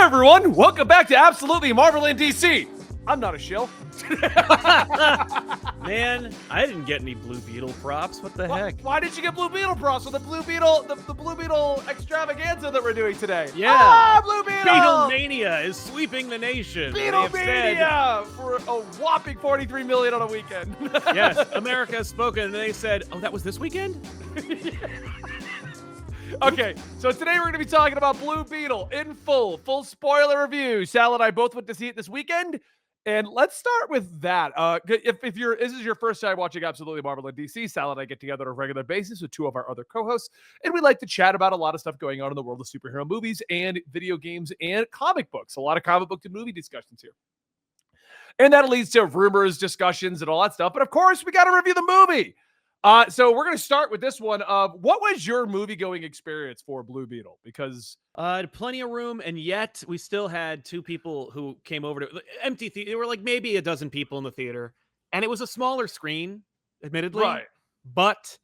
everyone, welcome back to Absolutely Marvel and DC. I'm not a shill. Man, I didn't get any Blue Beetle props. What the heck? Why did you get Blue Beetle props for the Blue Beetle, the Blue Beetle extravaganza that we're doing today? Yeah, Blue Beetle! Beetle Mania is sweeping the nation. Beetle Mania for a whopping $43 million on a weekend. Yes, America has spoken, and they said, "Oh, that was this weekend." Okay, so today we're going to be talking about Blue Beetle in full spoiler review. Sal and I both went to see it this weekend, and let's start with that. If this is your first time watching Absolutely Marvel and DC, Sal and I get together on a regular basis with two of our other co-hosts, and we like to chat about a lot of stuff going on in the world of superhero movies and video games and comic books. A lot of comic book and movie discussions here. And that leads to rumors, discussions, and all that stuff. But of course, we got to review the movie. So we're going to start with this one. What was your movie-going experience for Blue Beetle? Because plenty of room, and yet we still had two people who came over to empty theater. There were like maybe a dozen people in the theater, and it was a smaller screen, admittedly. Right. But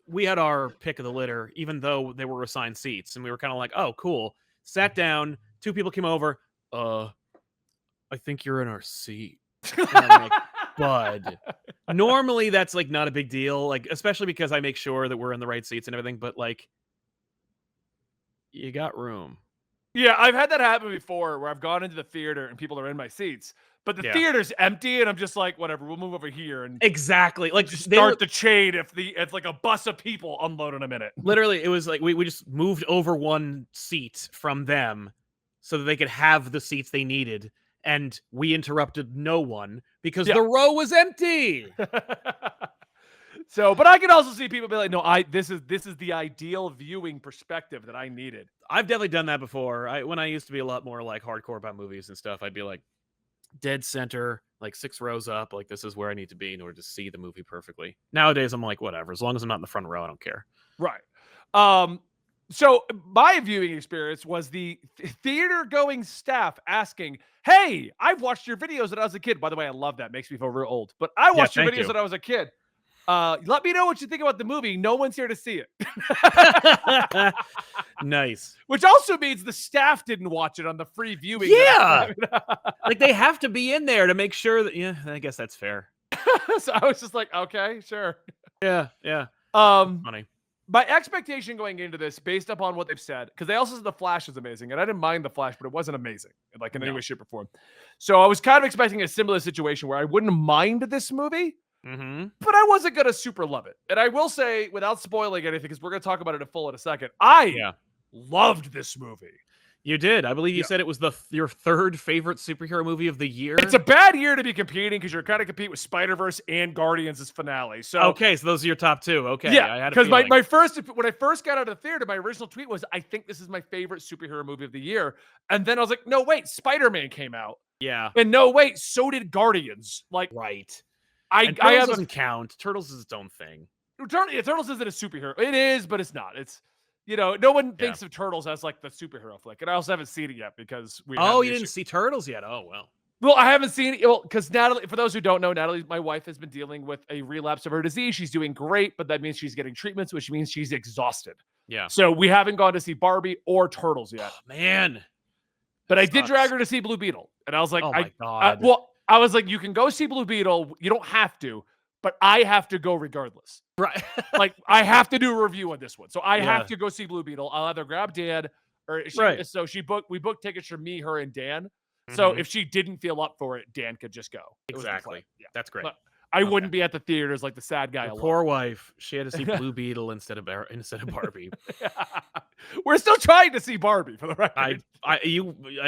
we had our pick of the litter, even though they were assigned seats, and we were kind of like, "Oh, cool." Sat down. Two people came over. I think you're in our seat. And I'm like, bud. Normally that's like not a big deal, like especially because I make sure that we're in the right seats and everything, but like you got room. Yeah, I've had that happen before where I've gone into the theater and people are in my seats, but the theater's empty and I'm just like, whatever, we'll move over here and exactly like just start the chain if like a bus of people unload in a minute. Literally, it was like we just moved over one seat from them so that they could have the seats they needed. And we interrupted no one because the row was empty. So, but I can also see people be like, "No, this is the ideal viewing perspective that I needed." I've definitely done that before. When I used to be a lot more like hardcore about movies and stuff, I'd be like dead center, like 6 rows up, like this is where I need to be in order to see the movie perfectly. Nowadays, I'm like, whatever, as long as I'm not in the front row, I don't care. Right. So my viewing experience was the theater-going staff asking, "Hey, I've watched your videos when I was a kid." By the way, I love that. Makes me feel real old. But I watched your videos when I was a kid. Let me know what you think about the movie. No one's here to see it. Nice. Which also means the staff didn't watch it on the free viewing. Yeah. Like they have to be in there to make sure that, yeah, I guess that's fair. So I was just like, okay, sure. Yeah. Funny. My expectation going into this, based upon what they've said, because they also said the Flash is amazing, and I didn't mind the Flash, but it wasn't amazing, like in any way, shape, or form. So I was kind of expecting a similar situation where I wouldn't mind this movie, but I wasn't gonna super love it. And I will say, without spoiling anything, because we're gonna talk about it in full in a second, I loved this movie. You did. I believe you said it was your third favorite superhero movie of the year. It's a bad year to be competing because you're kind of compete with Spider-Verse and Guardians' finale. So okay, so those are your top two. Okay, yeah, because when I first got out of the theater, my original tweet was, "I think this is my favorite superhero movie of the year," and then I was like, "No, wait, Spider-Man came out." Yeah, and no, wait, so did Guardians. Like, right. Turtles doesn't count. Turtles is its own thing. Turtles isn't a superhero. It is, but it's not. It's. No one thinks of Turtles as like the superhero flick, and I also haven't seen it yet because we. Oh, you didn't see Turtles yet? Oh, well. Well, I haven't seen it. Well, because Natalie, for those who don't know, Natalie, my wife, has been dealing with a relapse of her disease. She's doing great, but that means she's getting treatments, which means she's exhausted. Yeah. So we haven't gone to see Barbie or Turtles yet. Oh, man. But I did drag her to see Blue Beetle, and I was like, "Oh my god!" I was like, "You can go see Blue Beetle. You don't have to." But I have to go regardless. Right. Like, I have to do a review on this one. So I have to go see Blue Beetle. I'll either grab Dan or so we booked tickets for me, her, and Dan. So if she didn't feel up for it, Dan could just go. Exactly. Yeah. That's great. But I wouldn't be at the theaters like the sad guy alone. Poor wife. She had to see Blue Beetle instead of Barbie. We're still trying to see Barbie, for the record.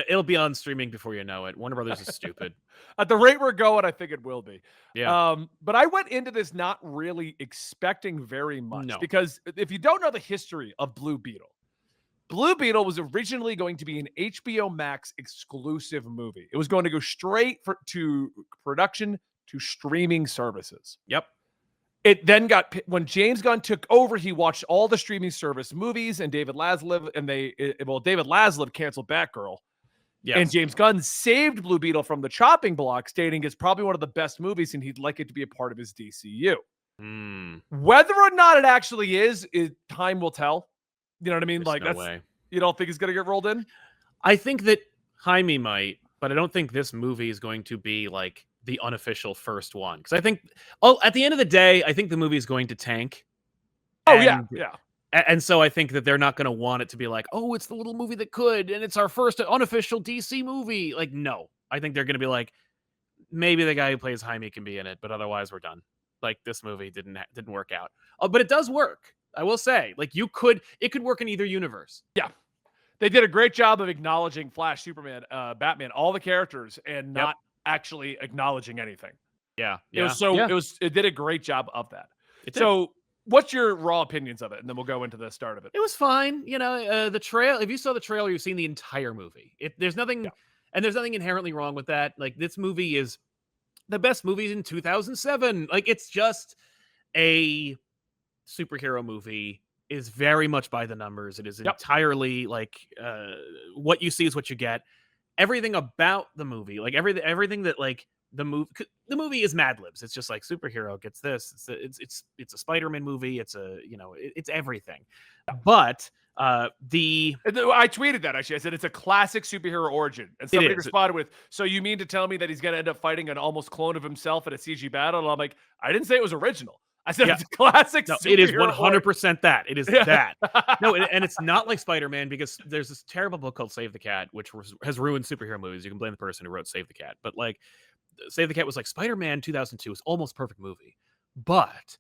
It'll be on streaming before you know it. Warner Brothers is stupid. At the rate we're going, I think it will be. Yeah. But I went into this not really expecting very much because if you don't know the history of Blue Beetle was originally going to be an HBO Max exclusive movie. It was going to go straight to production to streaming services. Yep. It then when James Gunn took over, he watched all the streaming service movies, and David Zaslav canceled Batgirl. Yes. And James Gunn saved Blue Beetle from the chopping block, stating it's probably one of the best movies and he'd like it to be a part of his DCU. Whether or not it actually is, time will tell. You know what I mean? There's no way. You don't think he's going to get rolled in? I think that Jaime might, but I don't think this movie is going to be like the unofficial first one. Because I think, at the end of the day, I think the movie is going to tank, Oh yeah, and yeah. and so I think that they're not going to want it to be like, oh, it's the little movie that could, and it's our first unofficial DC movie. Like, no, I think they're going to be like, maybe the guy who plays Jaime can be in it, but otherwise we're done. Like this movie didn't work out. Oh, but it does work. I will say, like it could work in either universe. Yeah. They did a great job of acknowledging Flash, Superman, Batman, all the characters, and Yep. not actually acknowledging anything. Yeah. It was Yeah. it did a great job of that. It did. So, what's your raw opinions of it? And then we'll go into the start of it. It was fine. The trail. If you saw the trailer, you've seen the entire movie. There's Yeah. nothing, and there's nothing inherently wrong with that. Like this movie is the best movie in 2007. Like it's just a superhero movie. Is very much by the numbers. It is Yep. entirely like what you see is what you get. Everything about the movie, like everything that like the movie is Mad Libs. It's just like superhero gets this. It's a Spider-Man movie. It's it's everything. But I tweeted that actually. I said it's a classic superhero origin, and somebody responded with, "So you mean to tell me that he's going to end up fighting an almost clone of himself in a CG battle?" And I'm like, I didn't say it was original. I said it's a classic. No, superhero it is 100% that. It is that. No, No, and it's not like Spider-Man because there's this terrible book called Save the Cat, which has ruined superhero movies. You can blame the person who wrote Save the Cat, but like Save the Cat was like Spider-Man 2002 is almost perfect movie, but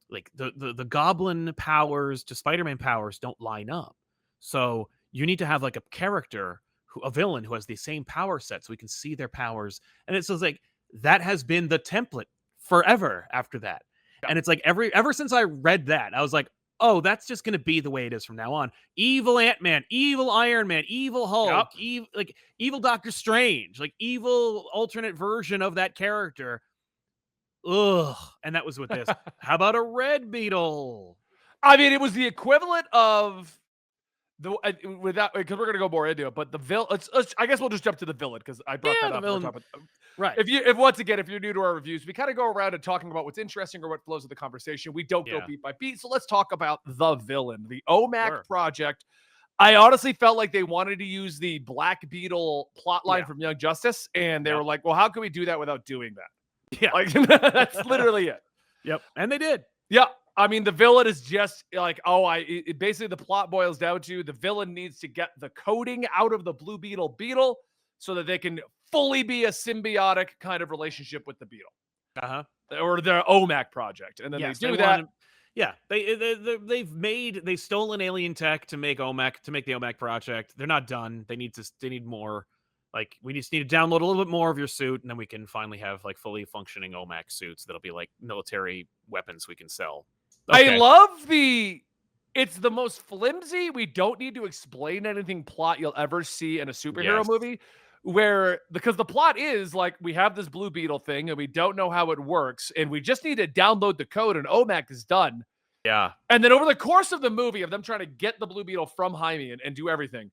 like the Goblin powers to Spider-Man powers don't line up. So you need to have like a character a villain who has the same power set, so we can see their powers, and it's just like that has been the template forever after that. And it's like ever since I read that, I was like, oh, that's just going to be the way it is from now on. Evil Ant-Man, evil Iron Man, evil Hulk, evil Doctor Strange, like evil alternate version of that character. Ugh. And that was with this. How about a Red Beetle? I mean, it was the equivalent of without, because we're gonna go more into it, but the villain. I guess we'll just jump to the villain because I brought that up. Villain. Right. If once again, if you're new to our reviews, we kind of go around and talking about what's interesting or what flows with the conversation. We don't go beat by beat. So let's talk about the villain, the OMAC project. I honestly felt like they wanted to use the Black Beetle plotline from Young Justice, and they were like, "Well, how can we do that without doing that?" Yeah, like that's literally it. Yep, and they did. Yeah. I mean, the villain is just like, basically the plot boils down to the villain needs to get the coding out of the Blue Beetle so that they can fully be a symbiotic kind of relationship with the Beetle. Or their OMAC project. And then they do that. They've stolen alien tech to make the OMAC project. They're not done. They need more. Like, we just need to download a little bit more of your suit, and then we can finally have like fully functioning OMAC suits that'll be like military weapons we can sell. Okay. I love it's the most flimsy. We don't need to explain anything plot you'll ever see in a superhero movie, because the plot is like, we have this Blue Beetle thing and we don't know how it works, and we just need to download the code and OMAC is done. Yeah. And then over the course of the movie of them trying to get the Blue Beetle from Jaime and do everything,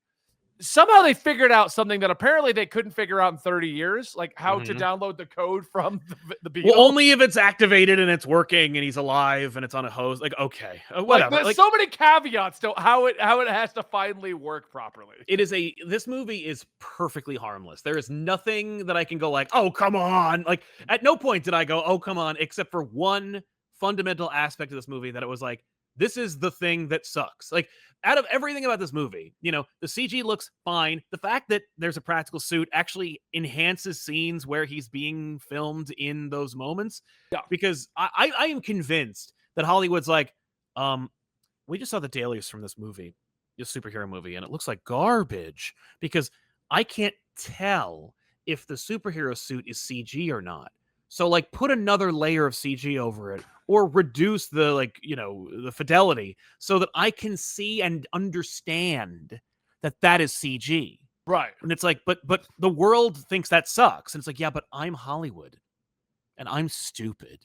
somehow they figured out something that apparently they couldn't figure out in 30 years, like how to download the code from the Beetle. Well, only if it's activated and it's working and he's alive and it's on a hose. Like, okay, whatever. Like, there's so many caveats to how it has to finally work properly. This movie is perfectly harmless. There is nothing that I can go like, oh, come on. Like, at no point did I go, oh, come on, except for one fundamental aspect of this movie that it was like, this is the thing that sucks. Like, out of everything about this movie, the CG looks fine. The fact that there's a practical suit actually enhances scenes where he's being filmed in those moments. Yeah. Because I am convinced that Hollywood's like, we just saw the dailies from this movie, this superhero movie, and it looks like garbage because I can't tell if the superhero suit is CG or not. So, like, put another layer of CG over it or reduce the, the fidelity so that I can see and understand that is CG. Right. And it's like, but the world thinks that sucks. And it's like, yeah, but I'm Hollywood and I'm stupid.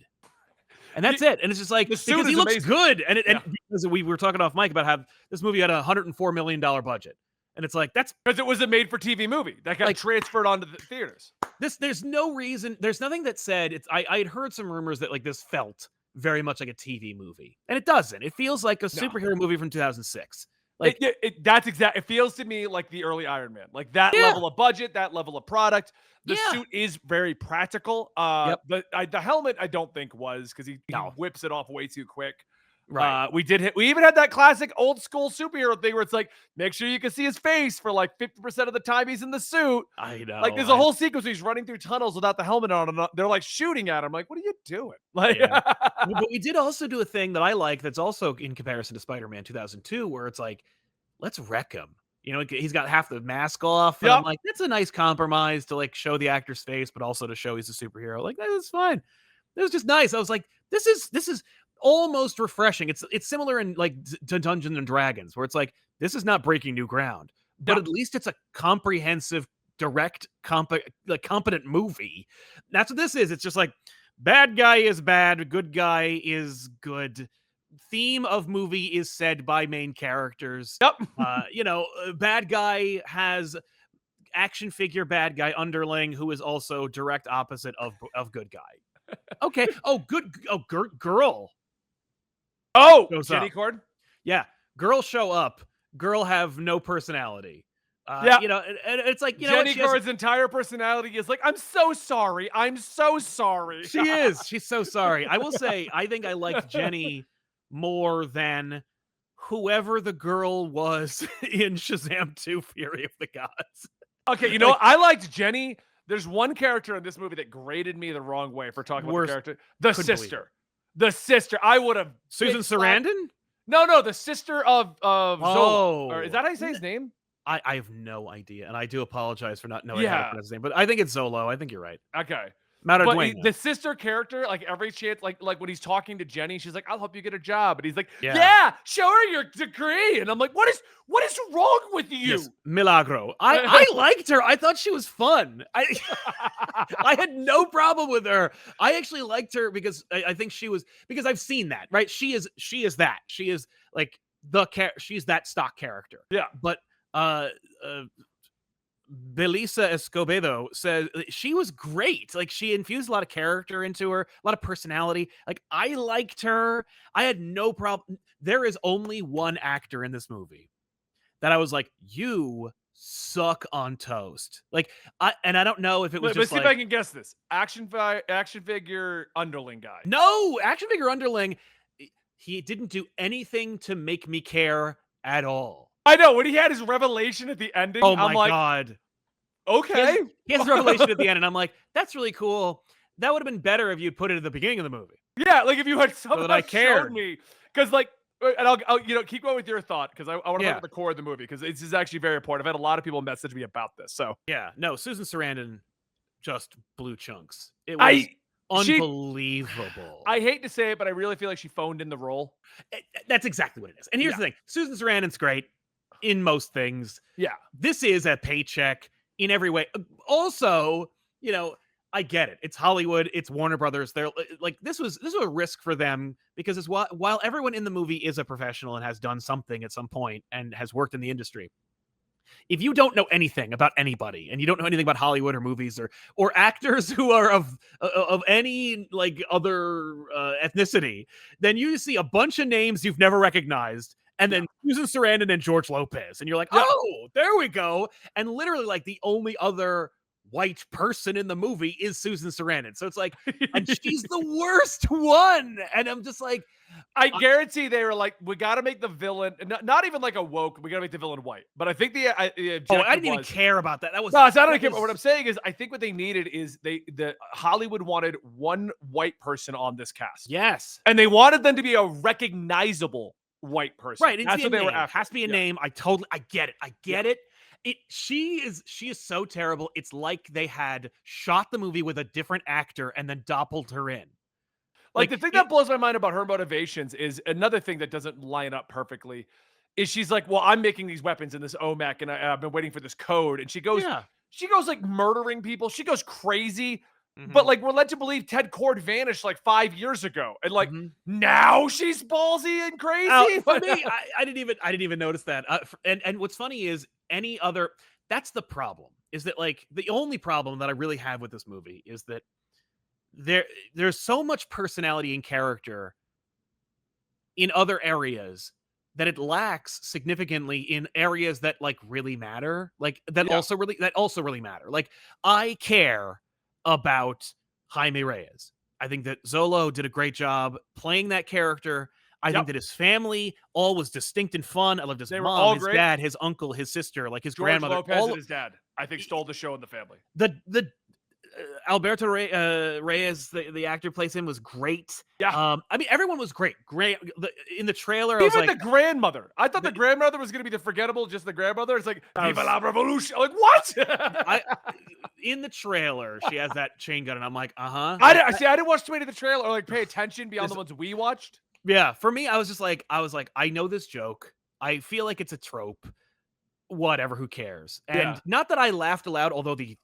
And that's it. And it's just like, because he looks good. And because we were talking off mic about how this movie had a $104 million budget. And it's like, that's because it was a made-for-TV movie that got transferred onto the theaters. There's no reason. There's nothing that said it's. I had heard some rumors that like this felt very much like a TV movie, and it doesn't. It feels like a superhero movie from 2006. Like, That's exact. It feels to me like the early Iron Man, like that yeah, level of budget, that level of product. The yeah, suit is very practical. yep, The helmet I don't think was because he no, whips it off way too quick. right. We even had that classic old school superhero thing where it's like, make sure you can see his face for like 50% of the time he's in the suit. I Like know. there's a whole sequence where he's running through tunnels without the helmet on, and they're like shooting at him. Like, what are you doing? Like, Yeah. Well, but we did also do a thing that I like that's also in comparison to Spider-Man 2002, where it's like, let's wreck him. You know, he's got half the mask off, and I'm yep, like, that's a nice compromise to like show the actor's face, but also to show he's a superhero. Like, that is fine. It was just nice. I was like, this is almost refreshing. It's similar in like to Dungeons and Dragons, where it's like, this is not breaking new ground, but yep. at least it's a comprehensive, direct, like competent movie. That's what this is. It's just like, bad guy is bad, good guy is good. Theme of movie is said by main characters. Yep. Bad guy has action figure bad guy underling who is also direct opposite of good guy. Okay. Oh, good. Oh, girl Oh, shows Jenny up. Cord. Yeah, girl show up. Girl have no personality. Yeah. And it's like, Jenny Cord's entire personality is like, I'm so sorry. I'm so sorry. she is. She's so sorry. I will say, I think I liked Jenny more than whoever the girl was in Shazam 2 Fury of the Gods. Okay, you know what? I liked Jenny. There's one character in this movie that graded me the wrong way for talking about the Worst. character. The Couldn't believe sister. The sister. I would have Susan bitch slapped- Sarandon? No, the sister of Oh. Zola. Or is that how you say his name? I have no idea, and I do apologize for not knowing how to Yeah. pronounce his name, but I think it's Zolo. I think you're right. Okay. Mount But Duena. the sister character, like every chance, like when he's talking to Jenny, she's like, "I'll help you get a job," and he's like, Yeah. "Yeah, show her your degree." And I'm like, "What is wrong with you?" Yes, Milagro. I liked her. I thought she was fun. I had no problem with her. I actually liked her because I think she was, because I've seen that, right? She is that. She is like she's that stock character. Yeah. But Belisa Escobedo says she was great. Like, she infused a lot of character into her, a lot of personality. Like, I liked her. I had no problem. There is only one actor in this movie that I was like, you suck on toast. Like, I don't know if it was Let's just see if like, I can guess this. Action figure underling guy. no, action figure underling. He didn't do anything to make me care at all. I know when he had his revelation at the ending. Oh my I'm like, God. okay. He has a revelation at the end, and I'm like, that's really cool. That would have been better if you'd put it at the beginning of the movie. Yeah, like if you had somehow that I showed cared. me, because like, and I'll keep going with your thought because I want to Yeah. talk about the core of the movie because this is actually very important. I've had a lot of people message me about this. So Yeah, no, Susan Sarandon just blew chunks. It was unbelievable. I hate to say it, but I really feel like she phoned in the role. That's exactly what it is. And here's the thing: Susan Sarandon's great in most things. Yeah. This is a paycheck in every way. Also, I get it. It's Hollywood. It's Warner Brothers. They're like, this was a risk for them because while everyone in the movie is a professional and has done something at some point and has worked in the industry, if you don't know anything about anybody and you don't know anything about Hollywood or movies or actors who are of any like other ethnicity, then you see a bunch of names you've never recognized. And then Susan Sarandon and George Lopez. And you're like, oh, there we go. And literally, like, the only other white person in the movie is Susan Sarandon. So it's like, and she's the worst one. And I'm just like, I guarantee they were like, we got to make the villain, not even like a woke, we got to make the villain white. But I think the objective I didn't even care about that. That was no, it's not I don't care. But what I'm saying is, I think what they needed is the Hollywood wanted one white person on this cast. Yes. And they wanted them to be a recognizable white person. Right. That's what they were after. Has to be a name. I get it. I get it. She is so terrible. It's like they had shot the movie with a different actor and then doppeled her in. Like the thing that blows my mind about her motivations is another thing that doesn't line up perfectly is she's like, well, I'm making these weapons in this OMAC and I've been waiting for this code. And she goes like murdering people. She goes crazy. But like we're led to believe Ted Cord vanished like 5 years ago, and like now she's ballsy and crazy. For me, I didn't even notice that. And what's funny is that's the problem. Is that like the only problem that I really have with this movie is that there's so much personality and character in other areas that it lacks significantly in areas that like really matter, like that Yeah, also really matter. Like I care about Jaime Reyes. I think that Zolo did a great job playing that character. I think yep. that his family all was distinct and fun. I loved his They were mom, all his great. dad, his uncle, his sister, like his George grandmother. Lopez and All his dad, I think, stole the show in the family. the Alberto Reyes, the actor plays him, was great. Yeah. I mean, everyone was great. Great in the trailer. I was Even like, the grandmother. I thought the grandmother was going to be the forgettable, just the grandmother. It's like, Viva la Revolution. I'm like, what? I in the trailer, she has that chain gun, and I'm like, I, like, see, I didn't watch too many of the trailer or like pay attention beyond the this- ones we watched. yeah. For me, I was like, I know this joke. I feel like it's a trope. Whatever, who cares? And Yeah. not that I laughed aloud, although the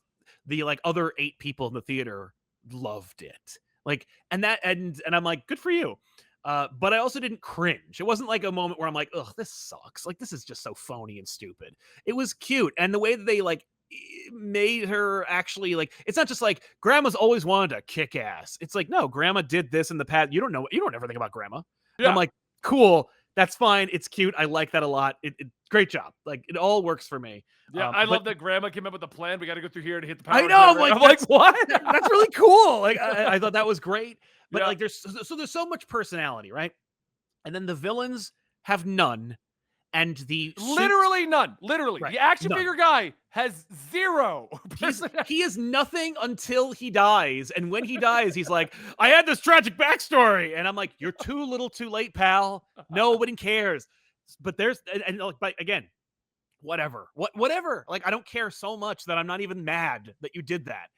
like other 8 people in the theater loved it. Like, and I'm like, good for you. But I also didn't cringe. It wasn't like a moment where I'm like, ugh, this sucks. Like, this is just so phony and stupid. It was cute. And the way that they like made her actually like, it's not just like grandma's always wanted to kick ass. It's like, no, grandma did this in the past. You don't ever think about grandma. And I'm Yeah. like, cool. That's fine. It's cute. I like that a lot. Great job. Like, it all works for me. Yeah, I But love that grandma came up with a plan. We got to go through here to hit the power. I know. I'm like, what? That's really cool. Like, I thought that was great. But Yeah. like, there's so much personality, right? And then the villains have none, and the Literally none. Literally, Right, the action none. figure guy has zero. He is nothing until he dies, and when he dies, he's like, "I had this tragic backstory," and I'm like, "You're too little, too late, pal. Nobody cares." But there's and like, but again, whatever. Like, I don't care so much that I'm not even mad that you did that.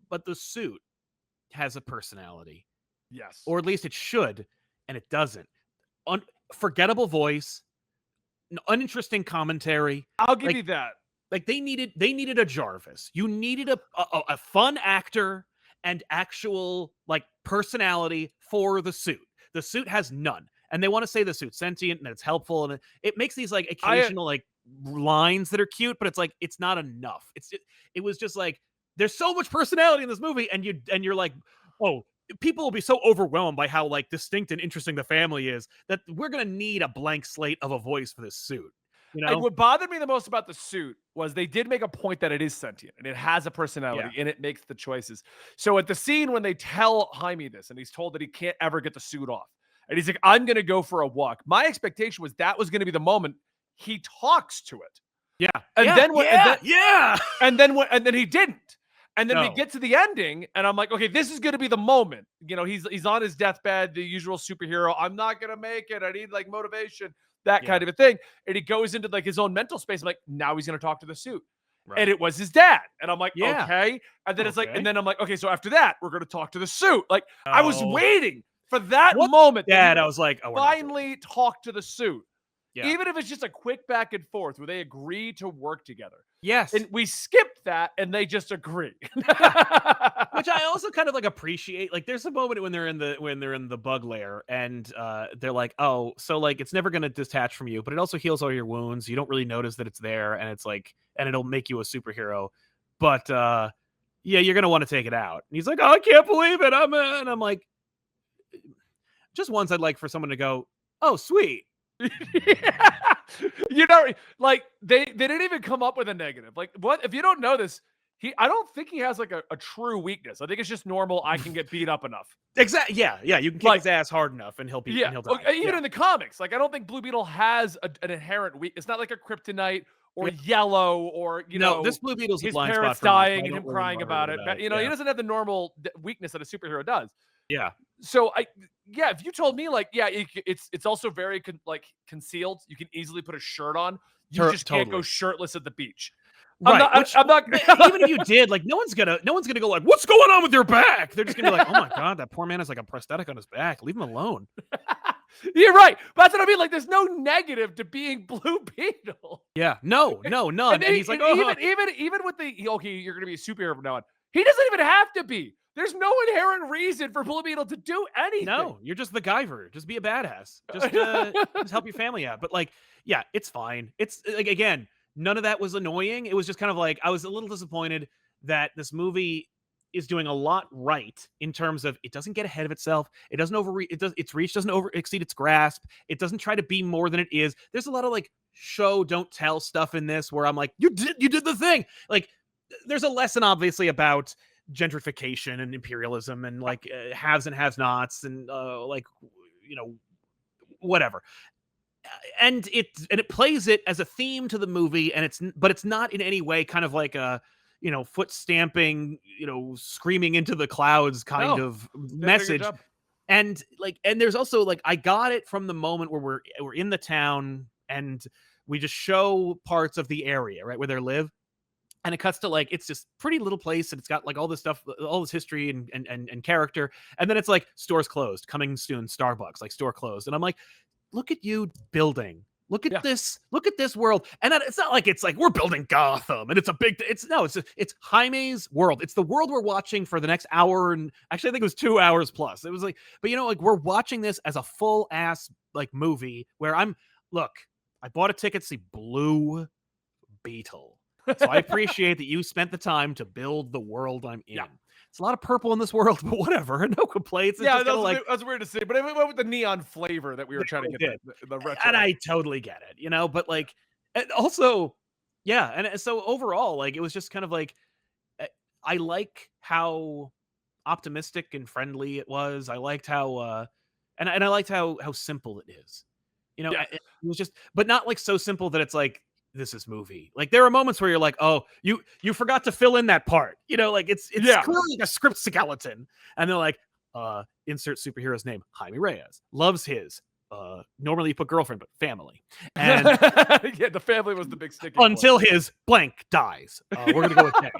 But the suit has a personality, Yes. or at least it should, and it doesn't. Forgettable voice, an uninteresting commentary. I'll give Like, you that. like they needed a Jarvis. You needed a fun actor and actual like personality for the suit. The suit has none, and they want to say the suit's sentient and it's helpful, and it makes these like occasional like lines that are cute, but it's like it's not enough. It was just like there's so much personality in this movie, and you're like, oh, people will be so overwhelmed by how like distinct and interesting the family is that we're gonna need a blank slate of a voice for this suit. You And know? what bothered me the most about the suit was they did make a point that it is sentient and it has a personality Yeah. and it makes the choices. So at the scene when they tell Jaime this and he's told that he can't ever get the suit off, and he's like, I'm going to go for a walk. My expectation was that was going to be the moment he talks to it. Yeah. And yeah, then when, yeah. and then he didn't. And then we No. get to the ending, and I'm like, okay, this is going to be the moment. You know, he's on his deathbed, the usual superhero. I'm not going to make it. I need like motivation, that Yeah. kind of a thing. And he goes into like his own mental space. I'm like, now he's going to talk to the suit. Right. And it was his dad. And I'm like, Yeah. okay. And then it's like, Okay. and then I'm like, okay, so after that, we're going to talk to the suit. Like, I was Oh. waiting for that What? moment. that he Dad, would I was like, oh, we're not doing finally talk to the suit. Yeah. Even if it's just a quick back and forth where they agree to work together. Yes. And we skipped that and they just agree. Which I also kind of like appreciate. Like, there's a moment when they're in the bug lair, and they're like, oh, so like it's never gonna detach from you, but it also heals all your wounds. You don't really notice that it's there, and it's like, and it'll make you a superhero. But yeah, you're gonna want to take it out. And he's like, oh, I can't believe it. And I'm like, just once I'd like for someone to go, oh, sweet. You know, like they didn't even come up with a negative. Like, what if you don't know this? I don't think he has like a true weakness. I think it's just normal. I can get beat up enough. Exactly. Yeah. You can kick Like- his ass hard enough, and he'll be. Yeah, And he'll die. even Yeah. in the comics, like I don't think Blue Beetle has an inherent weak. It's not like a kryptonite or yellow or No, this Blue Beetle's a his blind spot parents for me, so dying I and don't him really crying worry about it. But, you know, he Yeah. doesn't have the normal weakness that a superhero does. Yeah. So if you told me like, yeah, it's also very concealed. You can easily put a shirt on. You just can't go Totally. shirtless at the beach. Right. I'm not. Even if you did, like, no one's gonna go like, what's going on with your back? They're just gonna be like, oh my god, that poor man has like a prosthetic on his back. Leave him alone. You're right. But that's what I mean. Like, there's no negative to being Blue Beetle. Yeah. No, none. And he's like, oh, even with the okay, you're gonna be a superhero from now on. He doesn't even have to be. There's no inherent reason for Blue Beetle to do anything. no, you're just the Guyver. Just be a badass. Just help your family out. But like, yeah, it's fine. It's like, again, none of that was annoying. It was just kind of like, I was a little disappointed that this movie is doing a lot right in terms of it doesn't get ahead of itself. It doesn't its reach doesn't over exceed its grasp. It doesn't try to be more than it is. There's a lot of like show don't tell stuff in this where I'm like, you did the thing. Like there's a lesson obviously about gentrification and imperialism and like haves and have nots and like you know whatever, and it plays it as a theme to the movie, and it's not in any way kind of like a foot stamping, screaming into the clouds kind No, of they did a good message. job. And like, and there's also like, I got it from the moment where we're in the town and we just show parts of the area right where they live, and it cuts to like it's this pretty little place and it's got like all this stuff, all this history and character, and then it's like stores closed, coming soon, Starbucks, like store closed, and I'm like, look at you building. Look at this. Look at this world. And it's not like it's like we're building Gotham and it's a big. It's Jaime's world. It's the world we're watching for the next hour, and actually I think it was 2 hours plus. It was like, but like we're watching this as a full ass like movie where I bought a ticket to see Blue Beetle. So I appreciate that you spent the time to build the world I'm in. Yeah. It's a lot of purple in this world, but whatever. No complaints. It's that's weird to say, but it went with the neon flavor that we were trying to get the retro. And I totally get it, but like, and also, yeah. And so overall, like, it was just kind of like, I like how optimistic and friendly it was. I liked how, and I liked how simple it is. It was just, but not like so simple that it's like, this is movie. Like there are moments where you're like, oh, you forgot to fill in that part. Like it's clearly like a script skeleton. And they're like, insert superhero's name, Jaime Reyes. Loves his. Normally you put girlfriend, but family. And yeah, the family was the big stick. Until his blank dies. We're gonna go with that.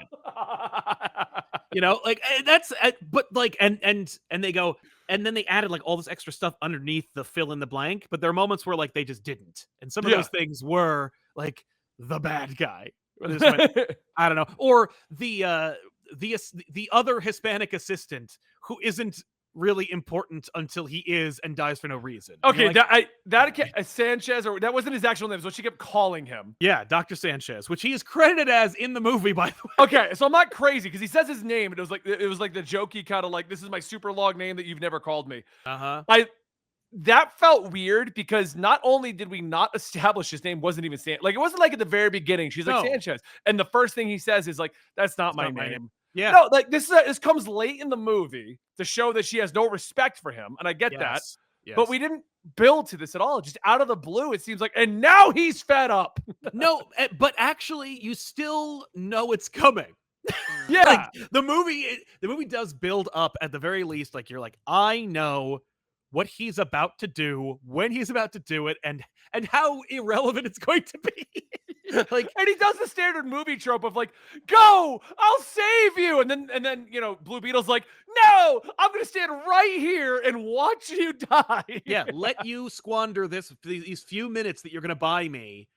Like that's but like and they go, and then they added like all this extra stuff underneath the fill in the blank, but there are moments where like they just didn't. And some of those things were like the bad guy. Went, I don't know. Or the other Hispanic assistant who isn't really important until he is and dies for no reason. Okay, Sanchez, or that wasn't his actual name, so she kept calling him. Yeah, Dr. Sanchez, which he is credited as in the movie, by the way. Okay, so I'm not crazy because he says his name, and it was like the jokey kind of like, this is my super long name that you've never called me. That felt weird because not only did we not establish his name wasn't even Sanchez. Like it wasn't like at the very beginning she's like Sanchez, and the first thing he says is like, that's not my name. Yeah. No, like this comes late in the movie to show that she has no respect for him, and I get that. Yes. But we didn't build to this at all. Just out of the blue, it seems like, and now he's fed up. No, but actually, you still know it's coming. Yeah, like, the movie does build up at the very least. Like you're like, I know what he's about to do, when he's about to do it, and how irrelevant it's going to be. Like, and he does the standard movie trope of like, go, I'll save you, and then Blue Beetle's like, no, I'm gonna stand right here and watch you die. Yeah, let you squander these few minutes that you're gonna buy me.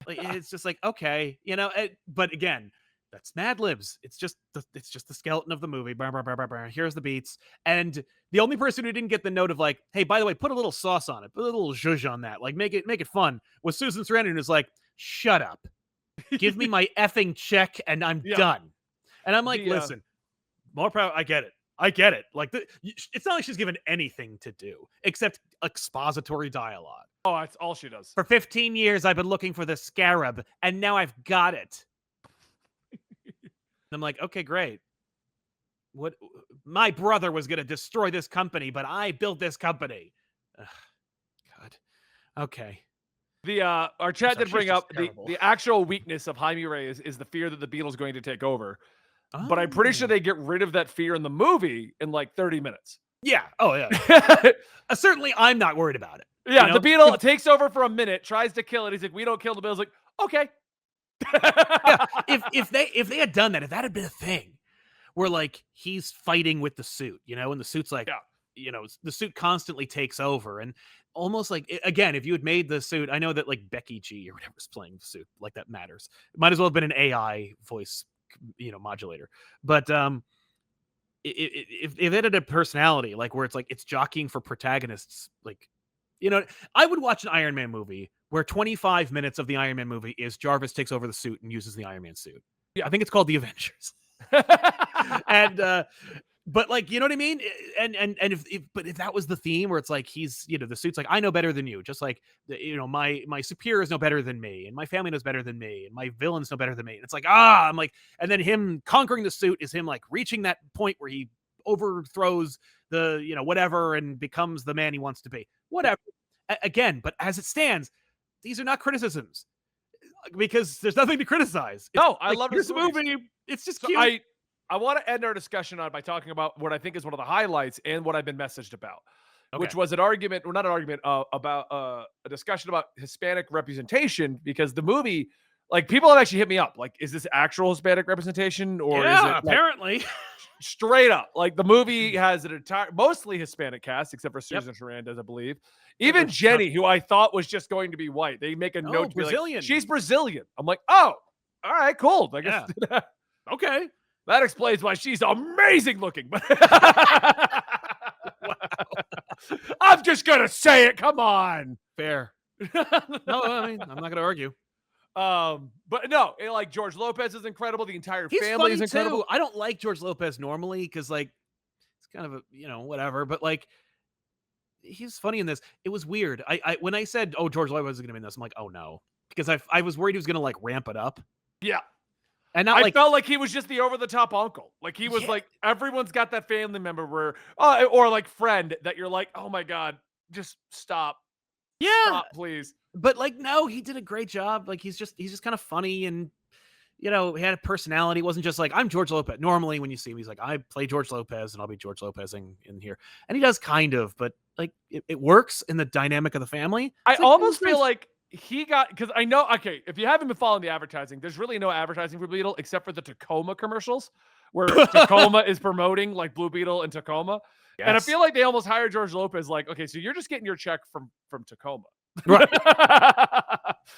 Like, it's just like, okay, but again, that's Mad Libs. It's just the skeleton of the movie. Here's the beats. And the only person who didn't get the note of like, hey, by the way, put a little sauce on it, put a little zhuzh on that, like make it fun, was Susan Sarandon, who's like, shut up, give me my effing check and I'm done. And I'm like, listen, more proud. I get it. Like it's not like she's given anything to do except expository dialogue. Oh, that's all she does. For 15 years, I've been looking for the scarab, and now I've got it. I'm like, okay, great. What? My brother was going to destroy this company, but I built this company. Ugh, God. Okay. Our chat did bring up the actual weakness of Jaime Reyes is the fear that the Beetle's going to take over. Oh. But I'm pretty sure they get rid of that fear in the movie in like 30 minutes. Yeah. Oh, yeah. Certainly, I'm not worried about it. Yeah, the Beetle takes over for a minute, tries to kill it. He's like, we don't kill the Beetle's like, okay. Yeah, if they had done that, if that had been a thing where like he's fighting with the suit, and the suit's like, the suit constantly takes over, and almost like, again, if you had made the suit, I know that like Becky G or whatever's playing the suit, like that matters. It might as well have been an AI voice, modulator. But if it had a personality, like where it's like it's jockeying for protagonists, like, I would watch an Iron Man movie where 25 minutes of the Iron Man movie is Jarvis takes over the suit and uses the Iron Man suit. Yeah, I think it's called The Avengers. And but like, you know what I mean? And if that was the theme where it's like he's, the suit's like, I know better than you, just like my superiors know better than me, and my family knows better than me, and my villains know better than me. And it's like, I'm like, and then him conquering the suit is him like reaching that point where he overthrows the, whatever, and becomes the man he wants to be. Whatever. Again, but as it stands, these are not criticisms because there's nothing to criticize. It's No, I like, love here's this a movie. movie. It's just So cute. I want to end our discussion on by talking about what I think is one of the highlights and what I've been messaged about, Okay. which was an argument, or not an argument, about a discussion about Hispanic representation, because the movie, like, people have actually hit me up, like, is this actual Hispanic representation, or is Yeah, it like apparently. straight up? Like, the movie has an entire, mostly Hispanic cast, except for Yep. Susan Sarandon, I believe. Yeah, Even there's Jenny, who I thought was just going to be white, they make a Oh, note to be like, Brazilian. she's Brazilian. I'm like, oh, all right, cool. I guess Yeah. Okay. that explains why she's amazing looking. Wow. I'm just gonna say it. Come on. Fair. No, I mean, I'm not gonna argue. But no, like, George Lopez is incredible. The entire He's family funny is incredible. too. I don't like George Lopez normally because, like, it's kind of a, whatever. But like, he's funny in this. It was weird. I when I said, "Oh, George Lopez is gonna be in this," I'm like, "Oh no," because I was worried he was gonna like ramp it up Yeah. and not I like, felt like he was just the over the top uncle. Like, he was yeah, like, everyone's got that family member where, or like friend that you're like, oh my God, just stop. yeah. Stop, please. But like, no, he did a great job. Like, he's just kind of funny, and he had a personality. It wasn't just like, I'm George Lopez. Normally, when you see him, he's like, I play George Lopez, and I'll be George Lopez in here. And he does kind of, but like, it works in the dynamic of the family. I It's like, it was almost feel nice. like he got, because I know, okay, if you haven't been following the advertising, there's really no advertising for Beetle except for the Tacoma commercials, where Tacoma is promoting like Blue Beetle and Tacoma. And I Yes. feel like they almost hired George Lopez, like, okay, so you're just getting your check from Tacoma. Right.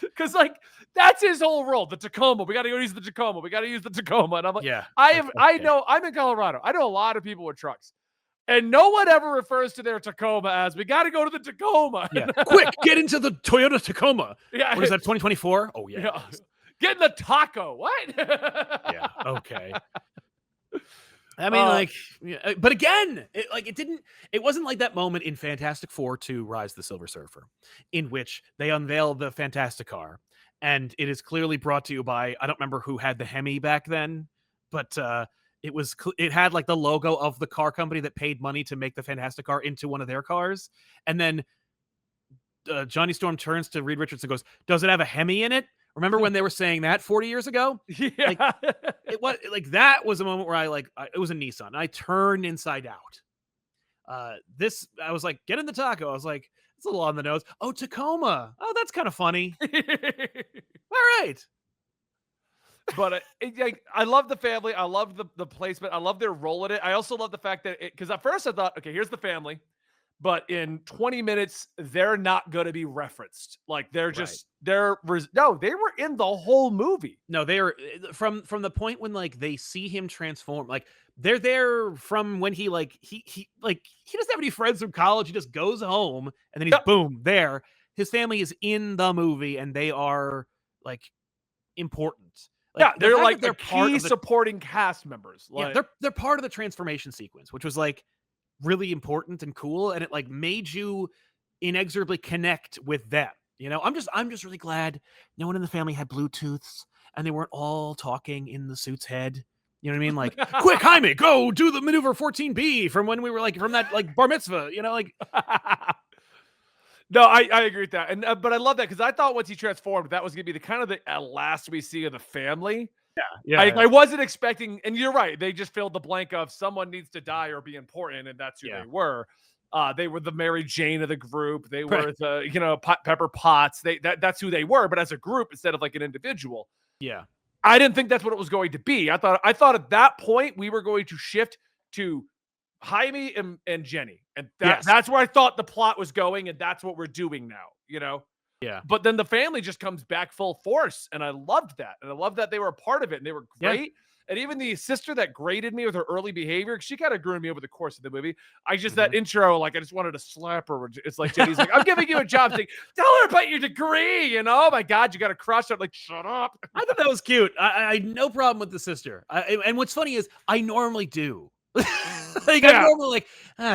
Because like, that's his whole role. The Tacoma. We got to go use the Tacoma. We got to use the Tacoma. And I'm like, Yeah. I Okay. know, I'm in Colorado. I know a lot of people with trucks. And no one ever refers to their Tacoma as, we got to go to the Tacoma. Yeah. Quick, get into the Toyota Tacoma. Yeah. What is that, 2024? Oh, yeah. Yeah. Get in the taco. What? Yeah. Okay. I mean, like, yeah, but again, it wasn't like that moment in Fantastic Four 2 Rise of the Silver Surfer, in which they unveil the Fantastic Car, and it is clearly brought to you by, I don't remember who had the Hemi back then, but it had like the logo of the car company that paid money to make the Fantastic Car into one of their cars, and then Johnny Storm turns to Reed Richards and goes, "Does it have a Hemi in it?" Remember when they were saying that 40 years ago? Yeah. Like, that was a moment where it was a Nissan. I turned inside out. I was like, get in the taco. I was like, it's a little on the nose. Oh, Tacoma. Oh, that's kind of funny. All right. But I love the family. I love the placement. I love their role in it. I also love the fact that, because at first I thought, okay, here's the family, but in 20 minutes they're not going to be referenced. Like, they're just they were in the whole movie. No, they are from the point when like they see him transform. Like, they're there from when he doesn't have any friends from college. He just goes home and then he's boom there. His family is in the movie and they are like important. Like, they're fact like that the key supporting cast members. Like, yeah, they're part of the transformation sequence, which was like really important and cool, and it like made you inexorably connect with them. I'm just really glad no one in the family had Bluetooths and they weren't all talking in the suit's head. You know what I mean? Like, quick, Jaime, go do the maneuver 14B from when we were like from that like bar mitzvah. Like. No, I agree with that, and but I love that, because I thought once he transformed, that was gonna be the kind of the last we see of the family. Yeah. I wasn't expecting, and you're right. They just filled the blank of someone needs to die or be important, and that's who they were. They were the Mary Jane of the group. They were the Pepper Potts. That's who they were, but as a group instead of like an individual. Yeah. I didn't think that's what it was going to be. I thought at that point we were going to shift to Jaime and Jenny, and that's where I thought the plot was going, and that's what we're doing now. Yeah. But then the family just comes back full force, and I loved that. And I loved that they were a part of it, and they were Yeah. great. And even the sister that graded me with her early behavior, she kind of grew on me over the course of the movie. I just that intro, like I just wanted to slap her. It's like Jenny's like, "I'm giving you a job." Thing. Tell her about your degree. Oh my god, you got a crush on. Like, shut up. I thought that was cute. I had no problem with the sister. And what's funny is I normally do. Like I'm normally like,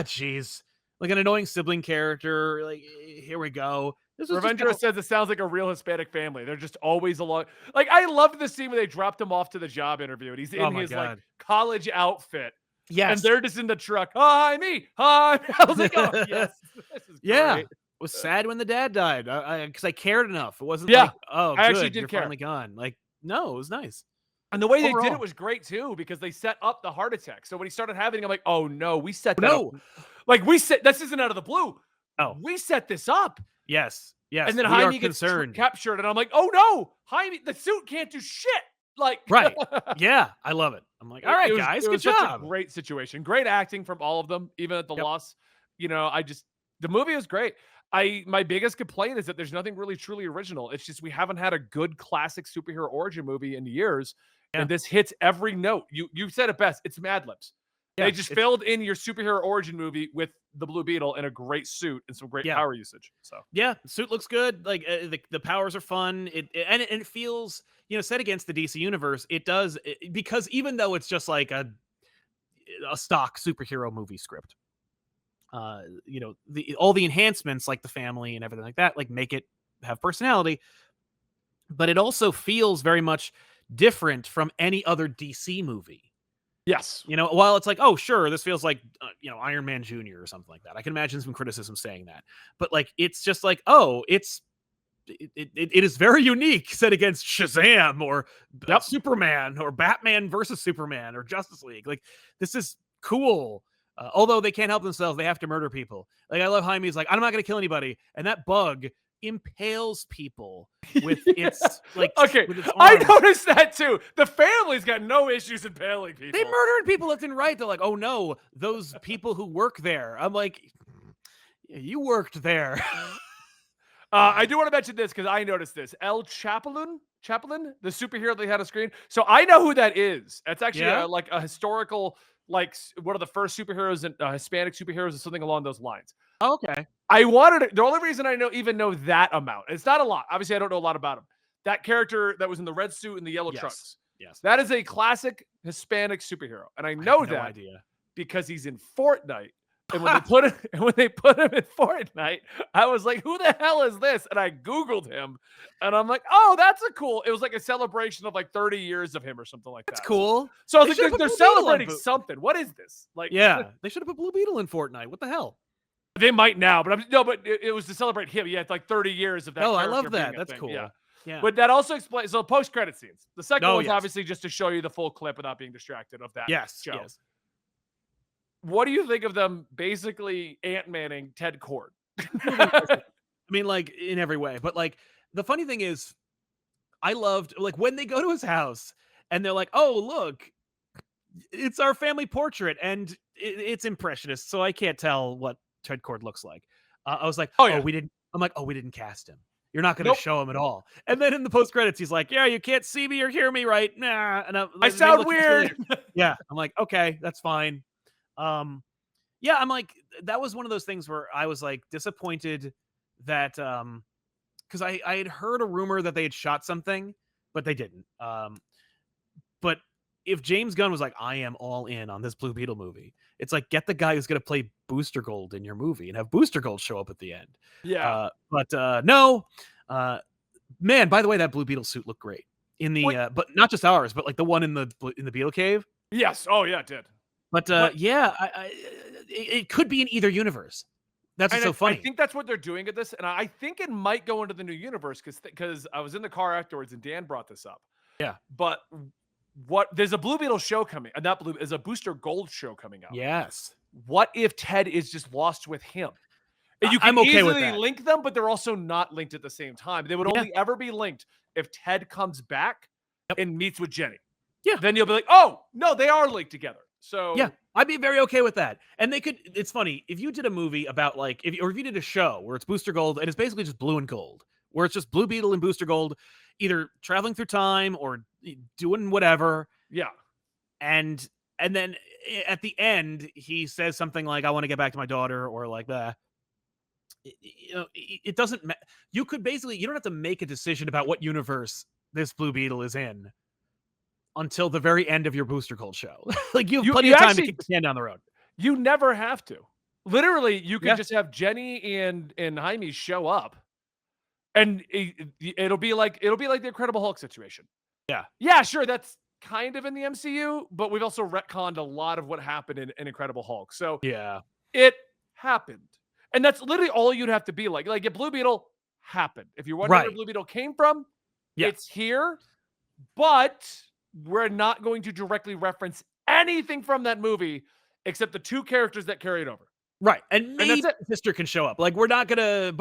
jeez, like an annoying sibling character. Like here we go. This was just Revendra says it sounds like a real Hispanic family. They're just always along. Like I loved the scene where they dropped him off to the job interview, and he's in his like college outfit. Yes, and they're just in the truck. Hi, me. Hi. I was like, oh yes, this is great. Was sad when the dad died because I cared enough. It wasn't like, oh, I actually did you're care. finally gone. Like, no, it was nice. And the way they did it was great too, because they set up the heart attack. So when he started having, I'm like, oh no, we set that up. Like we set this isn't out of the blue. Oh, we set this up. Yes. And then Jaime gets captured, and I'm like, oh no, Jaime, the suit can't do shit. Like, right. Yeah, I love it. I'm like, all right, guys, good job. A great situation. Great acting from all of them, even at the loss. The movie is great. My biggest complaint is that there's nothing really truly original. It's just we haven't had a good classic superhero origin movie in years. Yeah. And this hits every note. You said it best. It's Mad Libs. Yeah, they just filled in your superhero origin movie with the Blue Beetle in a great suit and some great power usage. So yeah, the suit looks good. Like the powers are fun. It feels, set against the DC universe. It does because even though it's just like a stock superhero movie script, all the enhancements like the family and everything like that, like make it have personality. But it also feels very much different from any other DC movie. Yes. While it's like, oh, sure, this feels like, Iron Man Jr. or something like that. I can imagine some criticism saying that. But, like, it's just like, oh, it is very unique set against Shazam or Superman or Batman versus Superman or Justice League. Like, this is cool. Although they can't help themselves. They have to murder people. Like, I love Jaime's like, I'm not going to kill anybody. And that bug impales people with its like with its I noticed that too. The family's got no issues impaling people. They murdering people left and right. They're like, oh no, those people who work there. I'm like, yeah, you worked there. I do want to mention this because I noticed this. El Chaplin, the superhero they had on screen. So I know who that is. That's actually like a historical, like one of the first superheroes and Hispanic superheroes or something along those lines. Okay. The only reason I even know that amount, it's not a lot. Obviously, I don't know a lot about him. That character that was in the red suit and the yellow trunks. Yes. That is a classic Hispanic superhero. And I know that because he's in Fortnite. And when they put him in Fortnite, I was like, who the hell is this? And I Googled him and I'm like, oh, it was like a celebration of like 30 years of him or something like that. That's cool. So I was like, they're celebrating something. What is this? Like, yeah, they should have put Blue Beetle in Fortnite. What the hell? They might now, but it was to celebrate him. Yeah, it's like 30 years of that. Oh, I love that. That's cool. Yeah. But that also explains. So post-credit scenes. The second one's obviously just to show you the full clip without being distracted of that. Show. Yes. What do you think of them basically Ant-Manning Ted Kord? I mean, like in every way. But like the funny thing is, I loved like when they go to his house and they're like, "Oh, look, it's our family portrait," and it's impressionist, so I can't tell what Ted Kord looks like. I was like, we didn't cast him. You're not going to show him at all. And then in the post credits, he's like, yeah, you can't see me or hear me right. Nah. And I sound weird. Yeah. I'm like, okay, that's fine. Yeah, I'm like, that was one of those things where I was like disappointed that, cause I had heard a rumor that they had shot something, but they didn't. But if James Gunn was like, I am all in on this Blue Beetle movie, it's like, get the guy who's going to play Booster Gold in your movie and have Booster Gold show up at the end. Yeah. But no, man, by the way, that Blue Beetle suit looked great in the, but not just ours, but like the one in the Beetle Cave. Yes. Oh yeah, it did. But it could be in either universe. That's what's so funny. I think that's what they're doing at this. And I think it might go into the new universe because I was in the car afterwards and Dan brought this up. Yeah. But there's a Blue Beetle show coming, and there's a Booster Gold show coming out. Yes. What if Ted is just lost with him? And you can easily link them, but they're also not linked at the same time. They would only ever be linked if Ted comes back and meets with Jenny. Yeah. Then you'll be like, oh, no, they are linked together. So yeah, I'd be very okay with that. And it's funny, if you did a movie about like, if you did a show where it's Booster Gold and it's basically just blue and gold, where it's just Blue Beetle and Booster Gold either traveling through time or doing whatever. Yeah. And then at the end, he says something like, I want to get back to my daughter, or like that. It doesn't matter. You could basically, you don't have to make a decision about what universe this Blue Beetle is in until the very end of your Booster Gold show. Like, you have plenty of time to kick the can down the road. You never have to. Literally, you could just have Jenny and Jaime show up, and it'll be like the Incredible Hulk situation. Yeah, sure, that's kind of in the MCU, but we've also retconned a lot of what happened in Incredible Hulk. So yeah, it happened. And that's literally all you'd have to be like. Like, if Blue Beetle happened. If you're wondering where Blue Beetle came from, it's here, but we're not going to directly reference anything from that movie except the two characters that carry it over. Right. And maybe sister can show up. Like, we're not gonna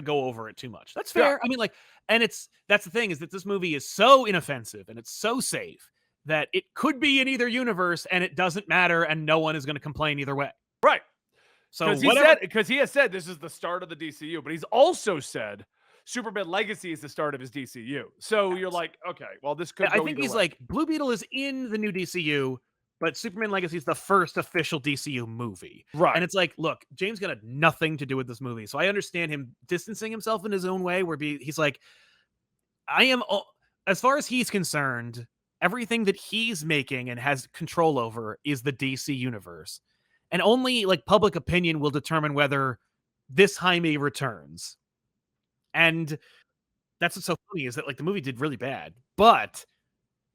go over it too much. That's fair. Yeah. I mean, like, and that's the thing, is that this movie is so inoffensive and it's so safe that it could be in either universe and it doesn't matter, and no one is going to complain either way. Right. So because he has said this is the start of the DCU, but he's also said Superman Legacy is the start of his DCU. So you're like, okay, well, this could. I think he's like, Blue Beetle is in the new DCU, but Superman Legacy is the first official DCU movie. Right. And it's like, look, James got nothing to do with this movie. So I understand him distancing himself in his own way, where he's like, I am, as far as he's concerned, everything that he's making and has control over is the DC universe. And only like public opinion will determine whether this Jaime returns. And that's what's so funny, is that like the movie did really bad, but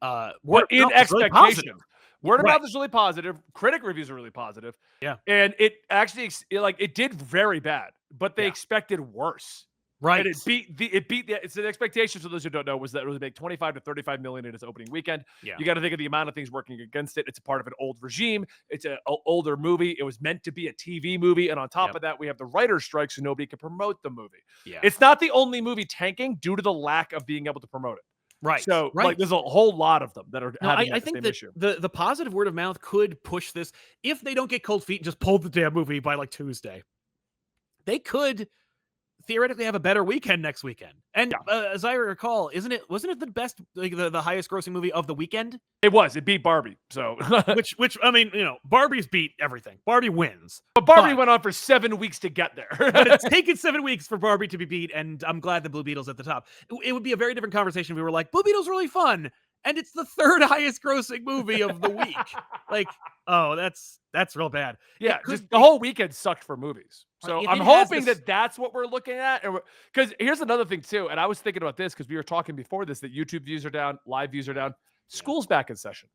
in expectation. Word of mouth is really positive. Critic reviews are really positive. Yeah. And it actually, it did very bad, but they expected worse. Right. And it's an expectation, for those who don't know, was that it was make 25 to 35 million in its opening weekend. Yeah. You got to think of the amount of things working against it. It's a part of an old regime. It's an older movie. It was meant to be a TV movie. And on top of that, we have the writer's strike, so nobody can promote the movie. Yeah. It's not the only movie tanking due to the lack of being able to promote it. Right. So like, there's a whole lot of them that are having I think same that issue. The positive word of mouth could push this. If they don't get cold feet and just pull the damn movie by like Tuesday, they could theoretically have a better weekend next weekend. And as I recall, wasn't it the best, like the highest grossing movie of the weekend? It beat Barbie. So which I mean, Barbie's beat everything. Barbie wins. But Barbie went on for 7 weeks to get there. But it's taken 7 weeks for Barbie to be beat, and I'm glad the Blue Beetle's at the top. It would be a very different conversation if we were like, Blue Beetle's really fun, and it's the third highest grossing movie of the week. Like, oh, that's real bad. Yeah, just the whole weekend sucked for movies. So I'm hoping that that's what we're looking at. Because here's another thing too, and I was thinking about this because we were talking before this, that YouTube views are down, live views are down. School's back in session.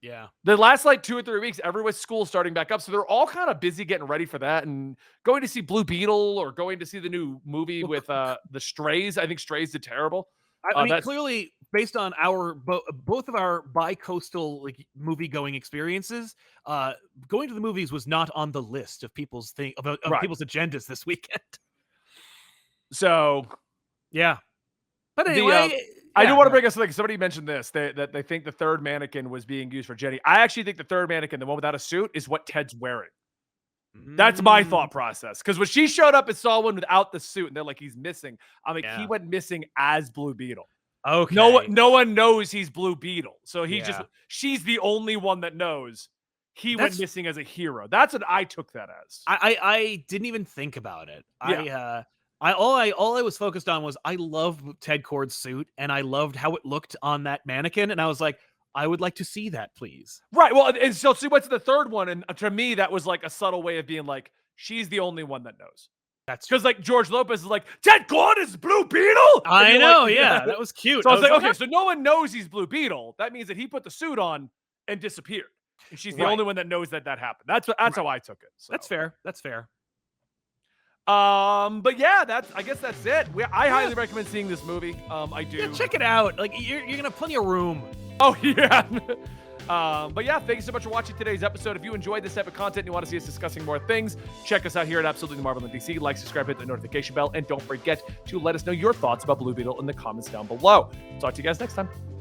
Yeah. The last like 2 or 3 weeks, everyone's school starting back up. So they're all kind of busy getting ready for that and going to see Blue Beetle or going to see the new movie with the Strays. I think Strays did terrible. I mean, clearly, based on our both of our bi-coastal like movie going experiences, going to the movies was not on the list of people's people's agendas this weekend. So, yeah. But anyway, I do want to bring us something. Somebody mentioned this, that they think the third mannequin was being used for Jenny. I actually think the third mannequin, the one without a suit, is what Ted's wearing. That's my thought process. Because when she showed up and saw one without the suit, and they're like, he's missing. I'm like, he went missing as Blue Beetle. Okay. No one knows he's Blue Beetle. So she's the only one that knows he went missing as a hero. That's what I took that as. I didn't even think about it. Yeah. All I was focused on was I loved Ted Kord's suit, and I loved how it looked on that mannequin, and I was like, I would like to see that, please. Right. Well, and so she went to the third one, and to me, that was like a subtle way of being like, she's the only one that knows. That's because like George Lopez is like, Ted Kord is Blue Beetle. I know, like, yeah, that was cute. So I was like, okay, so no one knows he's Blue Beetle. That means that he put the suit on and disappeared, and she's the only one that knows that happened. That's how I took it. So. That's fair. That's fair. But yeah, I guess that's it. I highly recommend seeing this movie. I do. Yeah, check it out. Like you're gonna have plenty of room. Oh yeah. But yeah, thank you so much for watching today's episode. If you enjoyed this type of content and you want to see us discussing more things, check us out here at Absolutely Marvel in DC. Like, subscribe, hit the notification bell, and don't forget to let us know your thoughts about Blue Beetle in the comments down below. Talk to you guys next time.